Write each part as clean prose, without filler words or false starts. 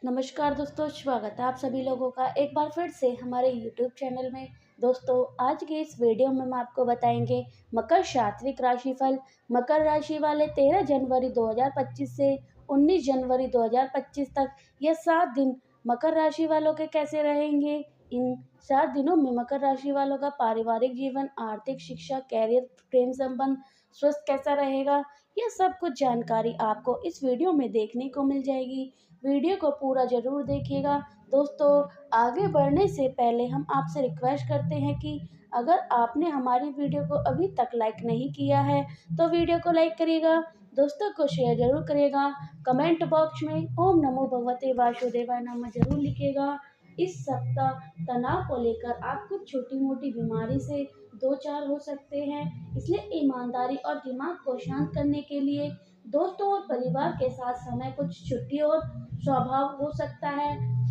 नमस्कार दोस्तों, स्वागत है आप सभी लोगों का एक बार फिर से हमारे यूट्यूब चैनल में। दोस्तों, आज के इस वीडियो में हम आपको बताएंगे मकर सात्विक राशिफल। मकर राशि वाले 13 जनवरी 2025 से 19 जनवरी 2025 तक यह 7 दिन मकर राशि वालों के कैसे रहेंगे। इन 7 दिनों में मकर राशि वालों का पारिवारिक जीवन, आर्थिक, शिक्षा, कैरियर, प्रेम संबंध, स्वस्थ कैसा रहेगा, यह सब कुछ जानकारी आपको इस वीडियो में देखने को मिल जाएगी। वीडियो को पूरा ज़रूर देखिएगा। दोस्तों, आगे बढ़ने से पहले हम आपसे रिक्वेस्ट करते हैं कि अगर आपने हमारी वीडियो को अभी तक लाइक नहीं किया है तो वीडियो को लाइक करिएगा, दोस्तों को शेयर ज़रूर करिएगा, कमेंट बॉक्स में ओम नमो भगवते वासुदेवाय नमः ज़रूर लिखिएगा। इस सप्ताह तनाव को लेकर आप कुछ छोटी-मोटी बीमारी से दो चार हो सकते हैं, इसलिए ईमानदारी और दिमाग को शांत करने के लिए दोस्तों और परिवार के साथ समय कुछ छुट्टी और स्वभाव हो सकता है।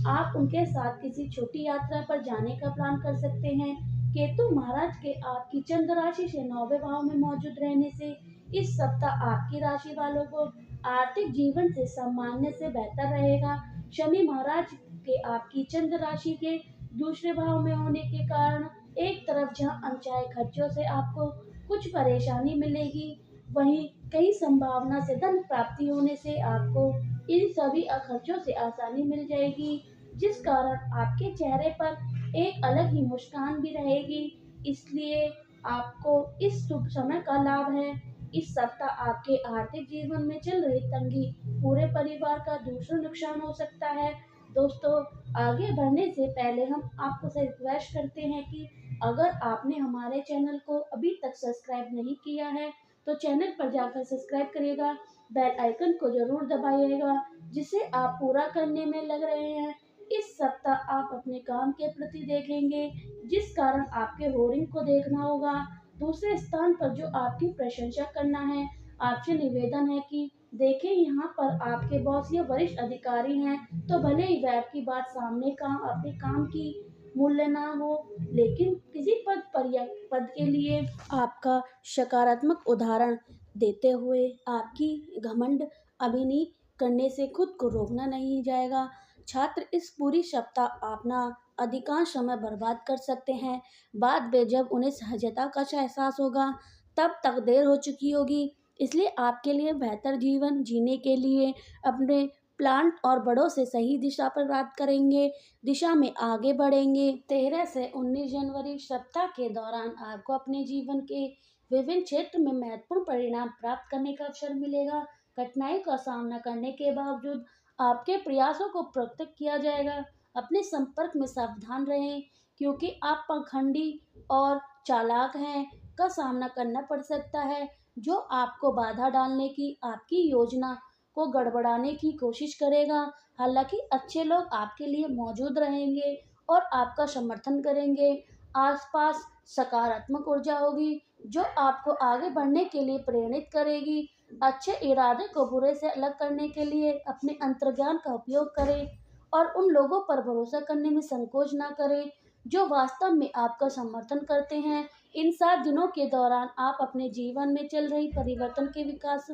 आप उनके साथ किसी छोटी यात्रा पर जाने का प्लान कर सकते हैं। केतु महाराज के आपकी चंद्र राशि से 9वें भाव में मौजूद रहने से इस सप्ताह आपकी राशि वालों को आर्थिक जीवन से सामान्य से बेहतर रहेगा। शनि महाराज के आपकी चंद्र राशि के दूसरे भाव में होने के कारण एक तरफ जहां अनचाहे खर्चों से आपको कुछ परेशानी मिलेगी, वहीं कई संभावना से धन प्राप्ति होने से आपको इन सभी खर्चों से आसानी मिल जाएगी, जिस कारण आपके चेहरे पर एक अलग ही मुस्कान भी रहेगी। इसलिए आपको इस शुभ समय का लाभ है। इस सप्ताह आपके आर्थिक जीवन में चल रही तंगी पूरे परिवार का दूसरा नुकसान हो सकता है। दोस्तों, आगे बढ़ने से पहले हम आपको से रिक्वेस्ट करते हैं कि अगर आपने हमारे चैनल को अभी तक सब्सक्राइब नहीं किया है तो चैनल पर जाकर सब्सक्राइब करिएगा, बेल आइकन को ज़रूर दबाइएगा, जिसे आप पूरा करने में लग रहे हैं। इस सप्ताह आप अपने काम के प्रति देखेंगे, जिस कारण आपके होर्डिंग को देखना होगा। दूसरे स्थान पर जो आपकी प्रशंसा करना है, आपसे निवेदन है कि देखें, यहाँ पर आपके बॉस या वरिष्ठ अधिकारी हैं, तो भले ही वह आपकी बात सामने का अपने काम की मूल्य ना हो, लेकिन किसी पद पर या पद के लिए आपका सकारात्मक उदाहरण देते हुए आपकी घमंड अभिनय करने से खुद को रोकना नहीं जाएगा। छात्र इस पूरी सप्ताह अपना अधिकांश समय बर्बाद कर सकते हैं। बाद में जब उन्हें सहजता का एहसास होगा, तब तक देर हो चुकी होगी। इसलिए आपके लिए बेहतर जीवन जीने के लिए अपने प्लांट और बड़ों से सही दिशा पर बात करेंगे, दिशा में आगे बढ़ेंगे। 13 से 19 जनवरी सप्ताह के दौरान आपको अपने जीवन के विभिन्न क्षेत्र में महत्वपूर्ण परिणाम प्राप्त करने का अवसर मिलेगा। कठिनाई का सामना करने के बावजूद आपके प्रयासों को प्रत्यक्ष किया जाएगा। अपने संपर्क में सावधान रहें, क्योंकि आप पाखंडी और चालाक हैं का सामना करना पड़ सकता है, जो आपको बाधा डालने की आपकी योजना को गड़बड़ाने की कोशिश करेगा। हालांकि अच्छे लोग आपके लिए मौजूद रहेंगे और आपका समर्थन करेंगे। आसपास सकारात्मक ऊर्जा होगी जो आपको आगे बढ़ने के लिए प्रेरित करेगी। अच्छे इरादे को बुरे से अलग करने के लिए अपने अंतर्ज्ञान का उपयोग करें और उन लोगों पर भरोसा करने में संकोच ना करें जो वास्तव में आपका समर्थन करते हैं। इन 7 दिनों के दौरान आप अपने जीवन में चल रही परिवर्तन के विकास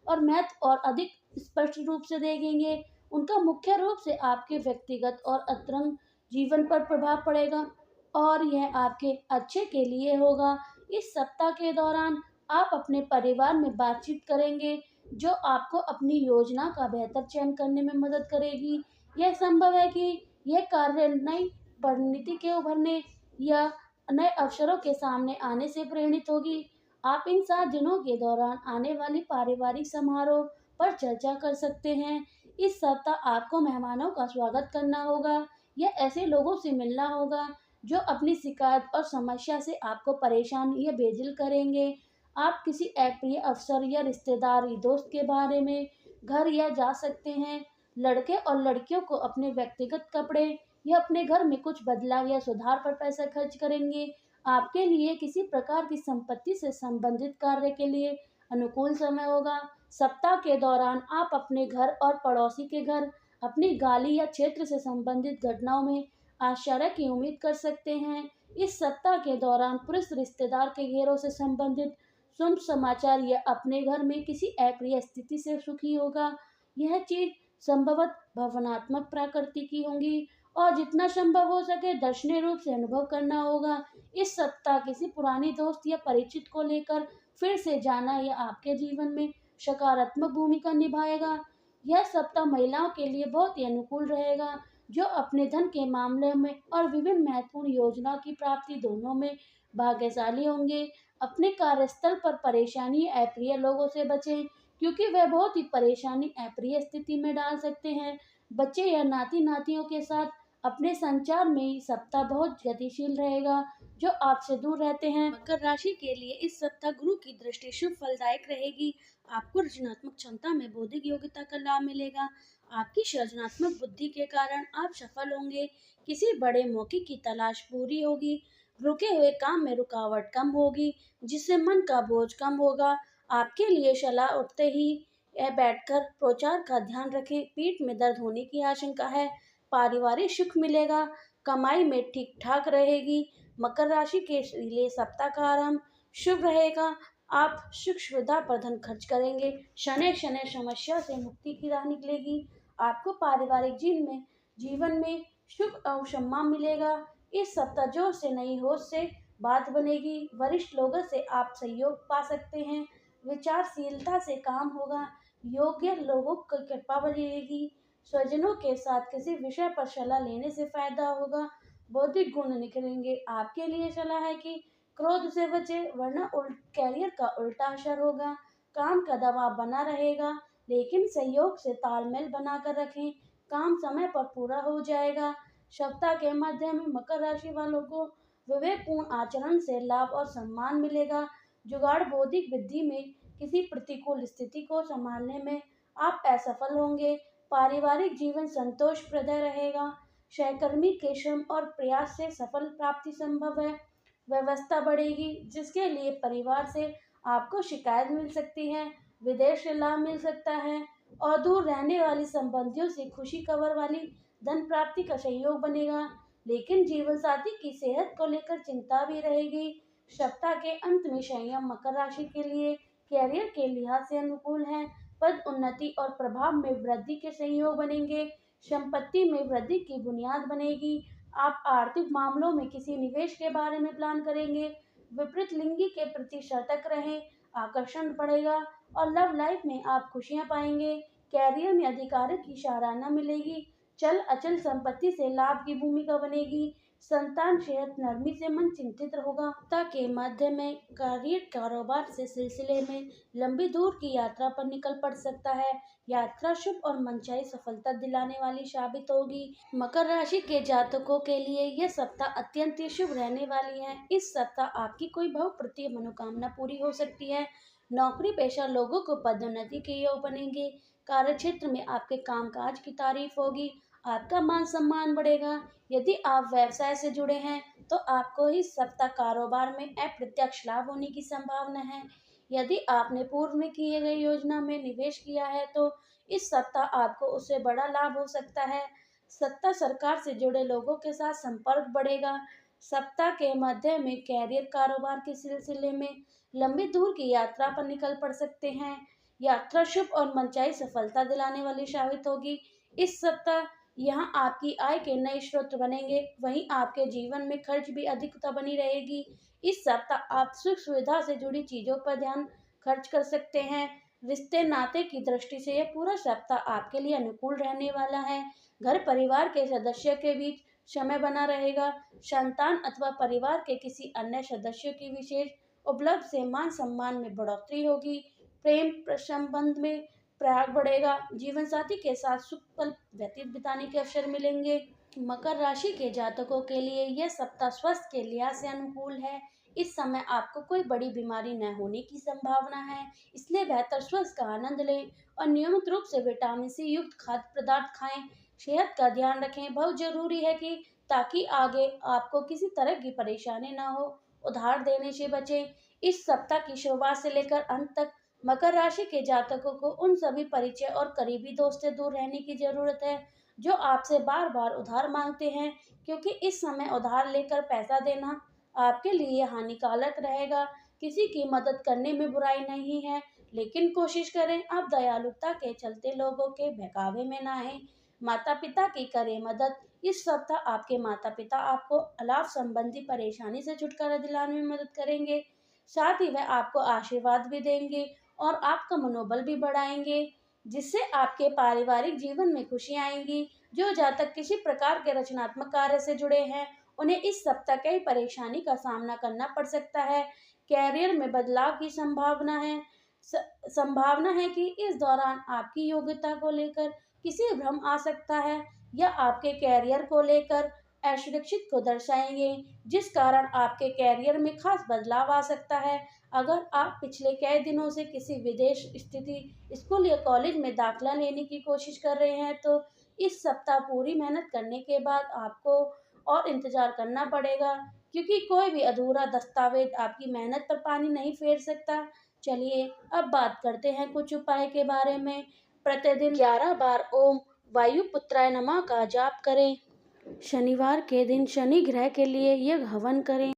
और महत्व और अधिक स्पष्ट रूप से देखेंगे। उनका मुख्य रूप से आपके व्यक्तिगत और अंतरंग जीवन पर प्रभाव पड़ेगा और यह आपके अच्छे के लिए होगा। इस सप्ताह के दौरान आप अपने परिवार में बातचीत करेंगे, जो आपको अपनी योजना का बेहतर चयन करने में मदद करेगी। यह संभव है कि यह कार्य नई रणनीति के उभरने या नए अवसरों के सामने आने से प्रेरित होगी। आप इन 7 दिनों के दौरान आने वाली पारिवारिक समारोह पर चर्चा कर सकते हैं। इस सप्ताह आपको मेहमानों का स्वागत करना होगा या ऐसे लोगों से मिलना होगा जो अपनी शिकायत और समस्या से आपको परेशान या बेदिल करेंगे। आप किसी अप्रिय अफसर या रिश्तेदार दोस्त के बारे में घर या जा सकते हैं। लड़के और लड़कियों को अपने व्यक्तिगत कपड़े या अपने घर में कुछ बदलाव या सुधार पर पैसा खर्च करेंगे। आपके लिए किसी प्रकार की संपत्ति से संबंधित कार्य के लिए अनुकूल समय होगा। सप्ताह के दौरान आप अपने घर और पड़ोसी के घर, अपनी गाली या क्षेत्र से संबंधित घटनाओं में आश्चर्य की उम्मीद कर सकते हैं। इस सप्ताह के दौरान पुरुष रिश्तेदार के घेरों से संबंधित शुभ समाचार या अपने घर में किसी अप्रिय स्थिति से सुखी होगा। यह चीज संभवतः भावनात्मक प्रकृति की होंगी और जितना संभव हो सके दर्शनीय रूप से अनुभव करना होगा। इस सप्ताह किसी पुरानी दोस्त या परिचित को लेकर फिर से जाना या आपके जीवन में सकारात्मक भूमिका निभाएगा। यह सप्ताह महिलाओं के लिए बहुत ही अनुकूल रहेगा, जो अपने धन के मामले में और विभिन्न महत्वपूर्ण योजनाओं की प्राप्ति दोनों में भाग्यशाली होंगे। अपने कार्यस्थल पर परेशानी या अप्रिय लोगों से बचें, क्योंकि वह बहुत ही परेशानी अप्रिय स्थिति में डाल सकते हैं। बच्चे या नाती नातियों के साथ अपने संचार में ये सप्ताह बहुत गतिशील रहेगा, जो आपसे दूर रहते हैं। मकर राशि के लिए इस सप्ताह गुरु की दृष्टि शुभ फलदायक रहेगी। आपको रचनात्मक क्षमता में बौद्धिक योग्यता का लाभ मिलेगा। आपकी सृजनात्मक बुद्धि के कारण आप सफल होंगे। किसी बड़े मौके की तलाश पूरी होगी। रुके हुए काम में रुकावट कम होगी, जिससे मन का बोझ कम होगा। आपके लिए सलाह उठते ही यह बैठकर प्रचार का ध्यान रखें। पीठ में दर्द होने की आशंका है। पारिवारिक सुख मिलेगा। कमाई में ठीक ठाक रहेगी। मकर राशि के लिए सप्ताह का आरंभ शुभ रहेगा। आप सुख सुविधा पर धन खर्च करेंगे। शनि शनि समस्या से मुक्ति की राह निकलेगी। आपको पारिवारिक जीवन में सुख और सम्मान मिलेगा। इस सप्ताह जोर से नई होश से बात बनेगी। वरिष्ठ लोगों से आप सहयोग पा सकते हैं। विचारशीलता से काम होगा। योग्य लोगों की कृपा बनेगी। स्वजनों के साथ किसी विषय पर सलाह लेने से फायदा होगा। बौद्धिक गुण निखरेंगे। आपके लिए सलाह है कि क्रोध से बचे, वरना कैरियर का उल्टा असर होगा। काम का दबाव बना रहेगा, लेकिन सहयोग से तालमेल बनाकर रखें। काम समय पर पूरा हो जाएगा। सप्ताह के मध्य में मकर राशि वालों को विवेकपूर्ण आचरण से लाभ और सम्मान मिलेगा। जुगाड़ बौद्धिक बुद्धि में किसी प्रतिकूल स्थिति को संभालने में आप असफल होंगे। पारिवारिक जीवन संतोषप्रद रहेगा। सहकर्मी के श्रम और प्रयास से सफल प्राप्ति संभव है। व्यवस्था बढ़ेगी, जिसके लिए परिवार से आपको शिकायत मिल सकती है। विदेश से लाभ मिल सकता है और दूर रहने वाली संबंधियों से खुशी खबर वाली धन प्राप्ति का सहयोग बनेगा। लेकिन जीवन साथी की सेहत को लेकर चिंता भी रहेगी। सप्ताह के अंत में संयम मकर राशि के लिए कैरियर के लिहाज से अनुकूल है। पद उन्नति और प्रभाव में वृद्धि के संयोग बनेंगे। संपत्ति में वृद्धि की बुनियाद बनेगी। आप आर्थिक मामलों में किसी निवेश के बारे में प्लान करेंगे। विपरीत लिंगी के प्रति सतर्क रहें। आकर्षण बढ़ेगा और लव लाइफ में आप खुशियां पाएंगे। कैरियर में अधिकारियों की सराहना मिलेगी। चल अचल संपत्ति से लाभ की भूमिका बनेगी। संतान सेहत नरमी से मन चिंतित होगा। सप्ताह के मध्य में करियर कारोबार से सिलसिले में लंबी दूर की यात्रा पर निकल पड़ सकता है। यात्रा शुभ और मनचाही सफलता दिलाने वाली साबित होगी। मकर राशि के जातकों के लिए यह सप्ताह अत्यंत ही शुभ रहने वाली है। इस सप्ताह आपकी कोई बहुप्रतीय मनोकामना पूरी हो सकती है। नौकरी पेशा लोगों को पदोन्नति के योग बनेंगे। कार्य क्षेत्र में आपके कामकाज की तारीफ होगी। आपका मान सम्मान बढ़ेगा। यदि आप व्यवसाय से जुड़े हैं तो आपको इस सप्ताह कारोबार में अप्रत्यक्ष लाभ होने की संभावना है। यदि आपने पूर्व में किए गए योजना में निवेश किया है तो इस सप्ताह आपको उससे बड़ा लाभ हो सकता है। सत्ता सरकार से जुड़े लोगों के साथ संपर्क बढ़ेगा। सप्ताह के मध्य में कैरियर कारोबार के सिलसिले में लंबी दूर की यात्रा पर निकल पड़ सकते हैं। यात्रा शुभ और मनचाही सफलता दिलाने वाली साबित होगी। इस सप्ताह यहाँ आपकी आय के नए स्रोत बनेंगे। वहीं आपके जीवन में खर्च भी अधिकता बनी रहेगी। इस सप्ताह आप सुख सुविधा से जुड़ी चीजों पर ध्यान खर्च कर सकते हैं। रिश्ते नाते की दृष्टि से यह पूरा सप्ताह आपके लिए अनुकूल रहने वाला है। घर परिवार के सदस्यों के बीच समय बना रहेगा। संतान अथवा परिवार के किसी अन्य सदस्यों की विशेष उपलब्धि से मान सम्मान में बढ़ोतरी होगी। प्रेम संबंध में प्रयाग बढ़ेगा। जीवन साथी के साथ सुख पल व्यतीत बिताने के अवसर मिलेंगे। मकर राशि के जातकों के लिए यह सप्ताह स्वास्थ्य के लिहाज से अनुकूल है। इस समय आपको कोई बड़ी बीमारी न होने की संभावना है, इसलिए बेहतर स्वास्थ्य का आनंद लें और नियमित रूप से विटामिन सी युक्त खाद्य पदार्थ खाएं। सेहत का ध्यान रखें, बहुत जरूरी है कि ताकि आगे आपको किसी तरह की परेशानी न हो। उधार देने से बचें। इस सप्ताह की शुरुआत से लेकर अंत तक मकर राशि के जातकों को उन सभी परिचय और करीबी दोस्त से दूर रहने की जरूरत है जो आपसे बार बार उधार मांगते हैं, क्योंकि इस समय उधार लेकर पैसा देना आपके लिए हानिकारक रहेगा। किसी की मदद करने में बुराई नहीं है, लेकिन कोशिश करें आप दयालुता के चलते लोगों के बहकावे में ना आए। माता पिता की करें मदद। इस सप्ताह आपके माता पिता आपको अलाव संबंधी परेशानी से छुटकारा दिलाने में मदद करेंगे। साथ ही वह आपको आशीर्वाद भी देंगे और आपका मनोबल भी बढ़ाएंगे, जिससे आपके पारिवारिक जीवन में खुशी आएंगी। जो जातक किसी प्रकार के रचनात्मक कार्य से जुड़े हैं, उन्हें इस सप्ताह कई परेशानी का सामना करना पड़ सकता है। कैरियर में बदलाव की संभावना है कि इस दौरान आपकी योग्यता को लेकर किसी भ्रम आ सकता है या आपके कैरियर को लेकर असुरक्षित को दर्शाएंगे, जिस कारण आपके कैरियर में खास बदलाव आ सकता है। अगर आप पिछले कई दिनों से किसी विदेश स्थिति स्कूल या कॉलेज में दाखिला लेने की कोशिश कर रहे हैं, तो इस सप्ताह पूरी मेहनत करने के बाद आपको और इंतजार करना पड़ेगा, क्योंकि कोई भी अधूरा दस्तावेज आपकी मेहनत पर पानी नहीं फेर सकता। चलिए अब बात करते हैं कुछ उपाय के बारे में। प्रतिदिन 11 बार ओम वायुपुत्राय नमः का जाप करें। शनिवार के दिन शनि ग्रह के लिए यज्ञ हवन करें।